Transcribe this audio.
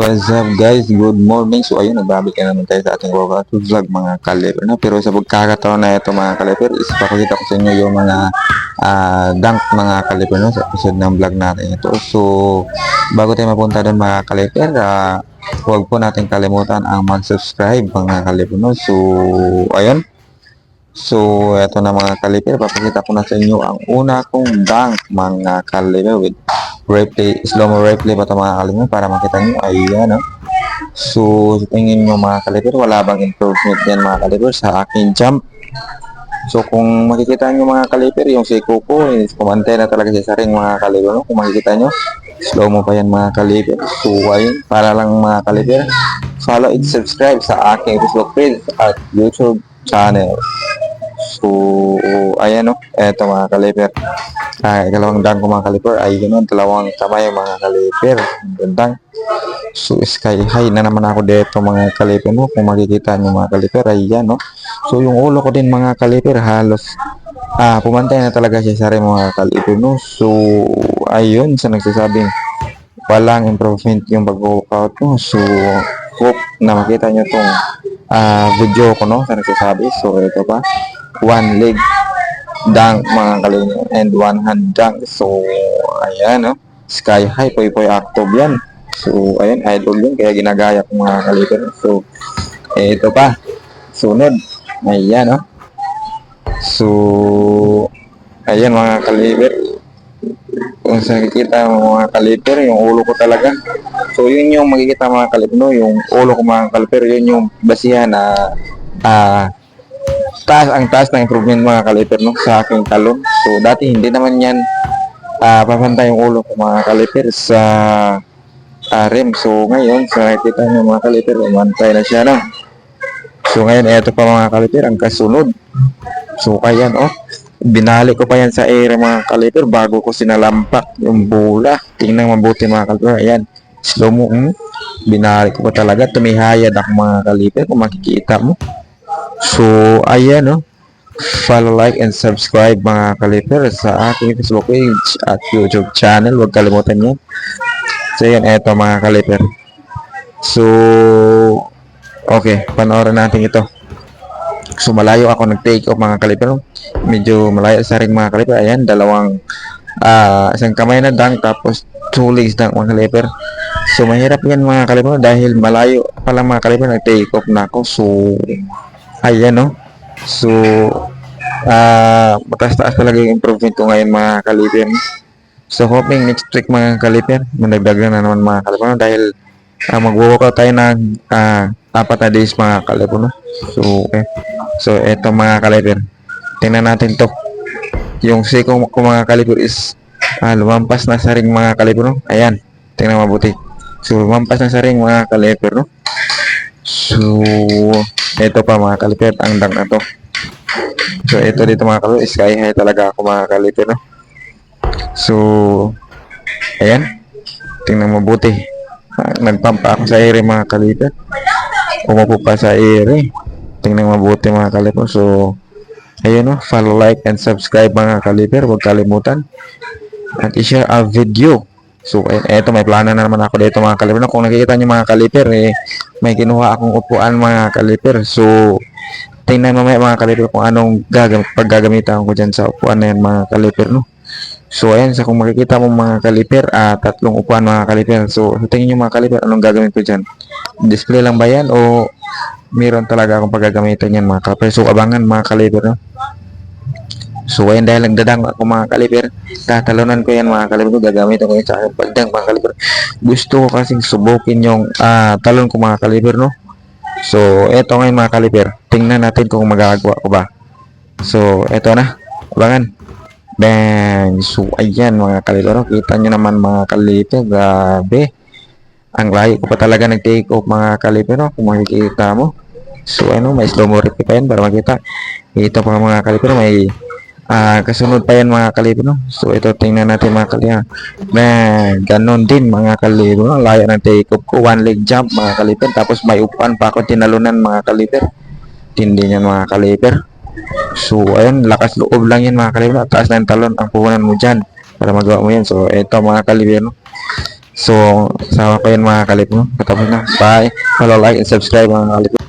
What's up guys? Good morning. So ayun, nagbabalik na naman tayo sa ating workout vlog mga kaliper na. Pero sa pagkakataon na ito mga kaliper, is papakita ko sa inyo yung mga dunk mga kaliper no, sa episode ng vlog natin ito. So bago tayo mapunta doon mga kaliper, huwag po natin kalimutan ang mag-subscribe mga kaliper no. So ayun. So eto na mga kaliper, papakita ko na sa inyo ang una kong dunk mga kaliper with replay, slow-mo replay pa ito mga kaliper para makita nyo. Ayan, no? So, sa tingin nyo mga kaliper, wala bang improvement yan mga kaliper sa aking jump? So, kung makikita nyo mga kaliper, yung siko ko is kumante na talaga sa ring mga kaliper. No? Kung makikita nyo, slow-mo pa yan mga kaliper. So, ayun, para lang mga kaliper, follow and subscribe sa aking Facebook page at YouTube channel. So, ayan no, eto mga kaliper. Ikalawang dunk ko mga kaliper ay gano'n, dalawang kamay mga kaliper. Gandang. So, sky high na naman ako dito mga kaliper no. Kung makikita nyo mga kaliper, ayan no. So, yung ulo ko din mga kaliper, halos pumantay na talaga siya sa rin mga kaliper no. So, ayun, sa nagsasabing walang improvement yung pag-workout no. So, hope na makita nyo tong video ko no, sa nagsasabi. So, ito pa. One leg dunk mga kaliper and one hand dunk. So ayan no, sky high, poy active yan. So ayan, idol yun kaya ginagaya ko mga kaliper. So ito pa sunod, ayan no. So ayan mga kaliper, kung sa nakikita mga kaliper, yung ulo ko talaga. So yun yung makikita mga kaliper no, yung ulo ko mga kaliper, yun yung basihan na taas ng improvement mga kaliper no, sa aking talon. So dati hindi naman yan papantay yung ulo ko mga kaliper sa rim. So ngayon sa nakikita nyo mga kaliper, umantay na siya no. So ngayon eto pa mga kaliper ang kasunod. So kaya binalik ko pa yan sa air mga kaliper bago ko sinalampak yung bola. Tingnan mabuti mga kaliper, ayan slow mo, binalik ko pa talaga, tumihayad ako mga kaliper kung makikita mo. So, ayan no, follow, like, and subscribe mga kaliper sa aking Facebook page at YouTube channel. Huwag kalimutan yan. So, ayan, eto mga kaliper. So, okay, panoorin natin ito. So, malayo ako nag-take off mga kaliper. Medyo malayo sa ring mga kaliper. Ayan, dalawang isang kamay na dunk tapos 2 legs dunk mga kaliper. So, mahirap yan mga kaliper dahil malayo pala mga kaliper, nag-take off na ako. So, ayan no. So mataas-taas talaga yung improvement ko ngayon mga kaliper. So hoping next week mga kaliper managdagan na naman mga kaliper dahil mag-workout tayo ng 4 na days mga kaliper no. So okay. So eto mga kaliper, tingnan natin to. Yung siko ko mga kaliper is lumampas na sa ring mga kaliper no. Ayan, tingnan mabuti. So lumampas na sa ring mga kaliper no. So ito pa mga kaliper, ang dunk na to. So ito dito mga kaliper, sky high talaga ako mga kaliper no? So ayan, tingnan mabuti. Nagpampa ako sa ere mga kaliper, umupo pa sa ere. Tingnan mabuti mga kaliper. So ayun no, follow, like, and subscribe mga kaliper. Huwag kalimutan at i-share ang video. So, eto may plano na naman ako dito mga kaliper. Kung nakikita nyo mga kaliper, may kinuha akong upuan mga kaliper. So, tingnan mamaya mga kaliper kung anong paggagamitan ko dyan sa upuan na yan mga kaliper, no? So, ayan, kung makikita mo mga kaliper, 3 upuan mga kaliper. So, tingin nyo mga kaliper, anong gagawin ko dyan? Display lang ba yan o meron talaga akong paggagamitan yan mga kaliper? So, abangan mga kaliper, no? So, ayun, dahil nagdadang ako mga kaliper, tatalunan ko yan mga kaliper, gagamitin ko yan sa aking pagdang mga kaliper. Gusto ko kasing subukin yung talon ko mga kaliper, no? So, eto ngayon mga kaliper, tingnan natin kung magagawa ko ba. So, eto na, abangan. Bang! So, ayan mga kaliper, no? Kita nyo naman mga kaliper, grabe. Ang layo ko pa talaga nag-take off mga kaliper, no? Kung makikita mo. So, ano, may slow mo repeat pa yan para makita. Ito pa mga kaliper, may kasunod pa yan mga kaliper no. So ito tingnan natin mga kaliper. Ganon din mga kaliper no? Layo ng take off ko, 1 leg jump mga kaliper, tapos may upuan pa ako tinalunan mga kaliper. Tindi yan mga kaliper. So ayun, lakas loob lang yan mga kaliper. Taas ng talon ang puhunan mo dyan para magawa mo yan. So ito mga kaliper no. So, sama ko yun mga kalip, no? Katapos na. Bye. Follow, like, and subscribe mga kalip.